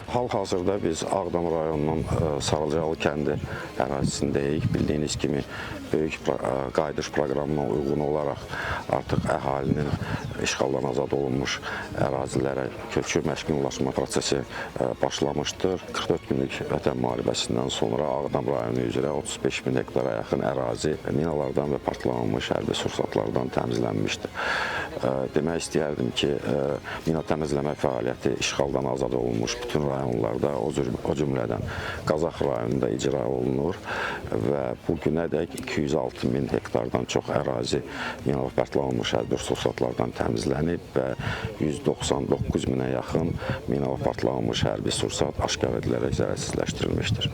Hal-hazırda biz Ağdam rayonunun Sarıcalı kəndi ərazisindəyik. Bildiyiniz kimi böyük qayıdış proqramına uyğun olaraq artıq əhalinin işğaldan azad olunmuş ərazilərə köçürmə, məskunlaşma prosesi başlamışdır. 44 günlük Vətən müharibəsindən sonra Ağdam rayonu üzrə 35 min hektara yaxın ərazi minalardan və partlanmış hərbi sursatlardan təmizlənmişdir. Demək istəyərdim ki, mina təmizləmə fəaliyyəti işğaldan azad olunmuş bütün rayonlarda, o cümlədən Qazax rayonunda icra olunur və bu günədək 206 min hektardan çox ərazi mina partlanmış hərbi sursatlardan təmizlənib və 199 minə yaxın mina partlanmış hərbi sursat aşkar edilərək zərərsizləşdirilmişdir.